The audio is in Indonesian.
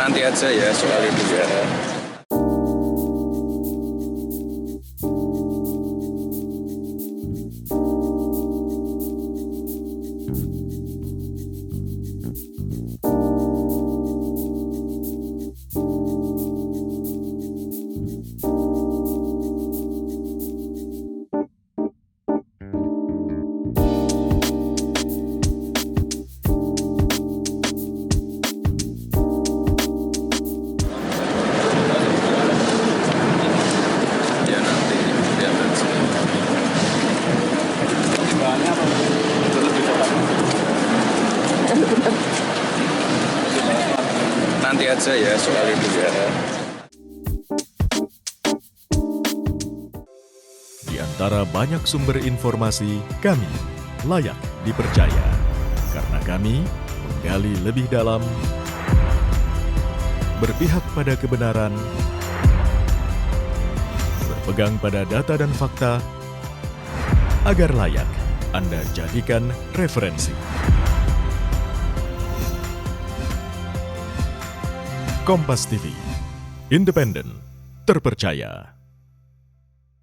Nanti aja ya soal itu ya. Nanti aja ya soal itu ya. Di antara banyak sumber informasi, kami layak dipercaya. Karena kami menggali lebih dalam, berpihak pada kebenaran, berpegang pada data dan fakta, agar layak Anda jadikan referensi. Kompas TV, independen, terpercaya.